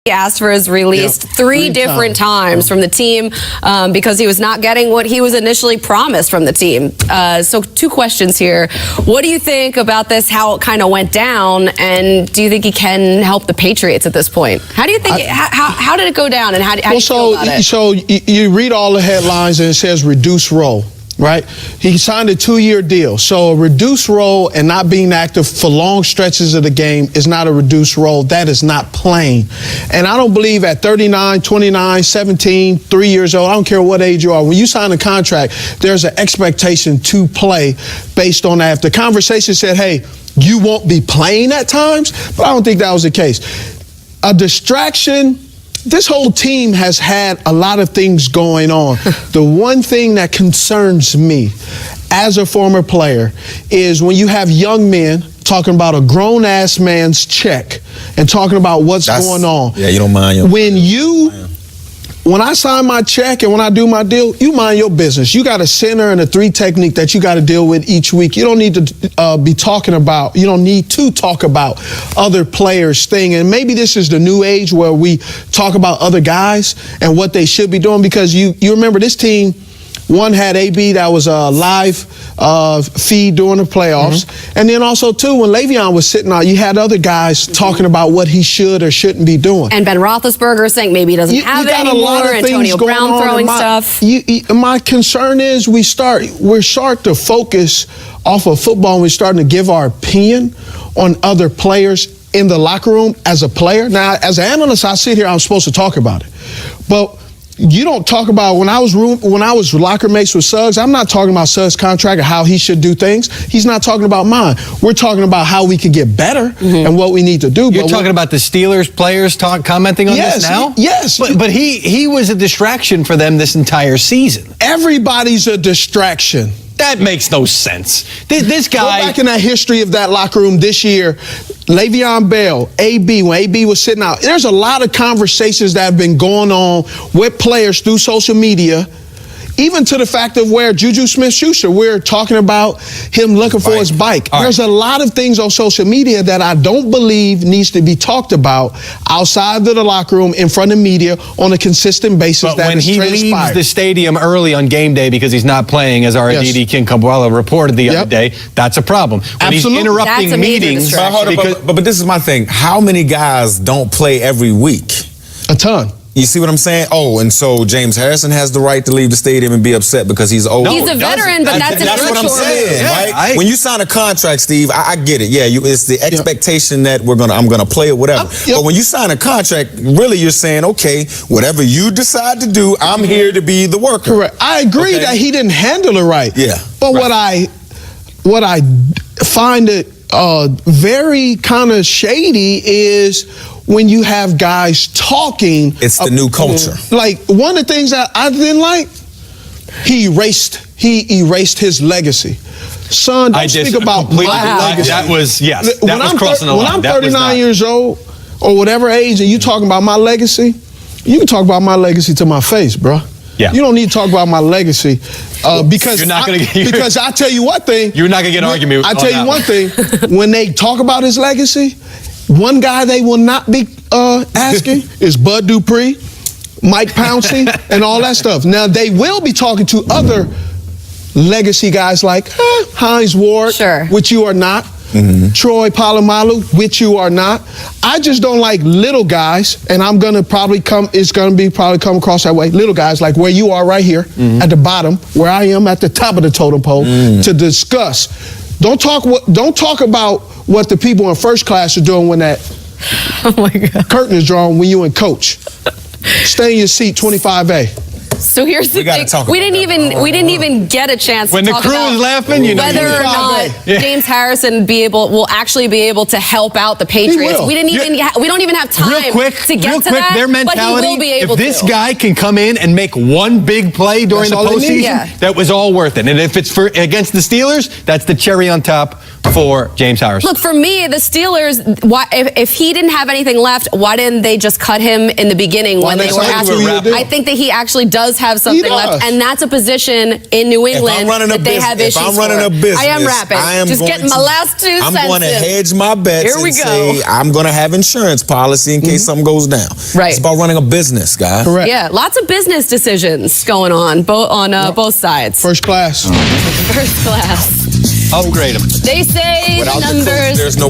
asked for his release three different times from the team because he was not getting what he was initially promised from the team. So 2 questions here. What do you think about this, how it kind of went down, and do you think he can help the Patriots at this point? How do you think, how did it go down, and how do you feel about it? So you read all the headlines and it says reduced role. Right? He signed a 2-year deal. So a reduced role and not being active for long stretches of the game is not a reduced role. That is not playing. And I don't believe at 39, 29, 17, 3 years old, I don't care what age you are, when you sign a contract, there's an expectation to play based on that. If the conversation said, hey, you won't be playing at times, but I don't think that was the case. A distraction. This whole team has had a lot of things going on. The one thing that concerns me as a former player is when you have young men talking about a grown-ass man's check and talking about what's going on. Yeah, you don't mind. When I sign my check and when I do my deal, you mind your business. You got a center and a 3 technique that you got to deal with each week. You don't need to you don't need to talk about other players' thing. And maybe this is the new age where we talk about other guys and what they should be doing, because you remember this team, one had AB that was a live feed during the playoffs. And then also, too, when Le'Veon was sitting out, you had other guys talking about what he should or shouldn't be doing. And Ben Roethlisberger saying maybe he doesn't have it anymore. Antonio Brown throwing stuff. My concern is we're starting to focus off of football, and we're starting to give our opinion on other players in the locker room as a player. Now, as an analyst, I sit here, I'm supposed to talk about it. But you don't talk about, when I was locker mates with Suggs, I'm not talking about Suggs' contract or how he should do things. He's not talking about mine. We're talking about how we could get better and what we need to do. You're talking about the Steelers players commenting on this now? Yes. But he was a distraction for them this entire season. Everybody's a distraction. That makes no sense. This guy... Go back in that history of that locker room this year. Le'Veon Bell, AB, when AB was sitting out, there's a lot of conversations that have been going on with players through social media, even to the fact of where Juju Smith-Schuster, we're talking about him looking for his bike. There's a lot of things on social media that I don't believe needs to be talked about outside of the locker room in front of media on a consistent basis. But when he leaves the stadium early on game day because he's not playing, as our Aditi King Kabwala reported the other day, that's a problem. When he's interrupting meetings. But this is my thing. How many guys don't play every week? A ton. You see what I'm saying? Oh, and so James Harrison has the right to leave the stadium and be upset because he's old. He's a veteran, but that's what I'm saying, right? When you sign a contract, Steve, I get it. Yeah, it's the expectation that I'm gonna play it, whatever. But when you sign a contract, really you're saying, okay, whatever you decide to do, I'm here to be the worker. Correct. I agree that he didn't handle it right. Yeah. But what I find it very kind of shady is when you have guys talking. It's the new culture. Like, one of the things that I didn't like, he erased his legacy. Son, don't speak about my legacy. That was crossing the line. When I'm 39 years old or whatever age and you talking about my legacy, you can talk about my legacy to my face, bro. Yeah. You don't need to talk about my legacy because you're not gonna because I tell you one thing. You're not going to get an argument. I tell you one thing. When they talk about his legacy, one guy they will not be asking is Bud Dupree, Mike Pouncey, and all that stuff. Now, they will be talking to other legacy guys like Hines Ward, which you are not. Troy Polamalu, which you are not. I just don't like little guys, and I'm gonna probably come across that way. Little guys like where you are right here at the bottom, where I am at the top of the totem pole, to discuss. Don't talk about what the people in first class are doing when that curtain is drawn when you and coach. Stay in your seat, 25A. So here's the thing: we didn't even get a chance when to the talk crew about is laughing. You know, whether or not James Harrison will actually be able to help out the Patriots. We don't even have time to get to that. Their mentality: but he will be able if this guy can come in and make one big play during the postseason, that was all worth it. And if it's against the Steelers, that's the cherry on top for James Harrison. Look, for me, the Steelers, if he didn't have anything left, why didn't they just cut him in the beginning when they were asking? I think that he actually does have something left, and that's a position in New England that they have issues for. If I'm running a business, I am rapping. Just getting my last 2 I'm sentences. going to hedge my bets and say I'm going to have insurance policy in case something goes down. Right. It's about running a business, guys. Correct. Yeah, lots of business decisions going on both sides. First class. First class. Upgrade them. They say Without the numbers. There's no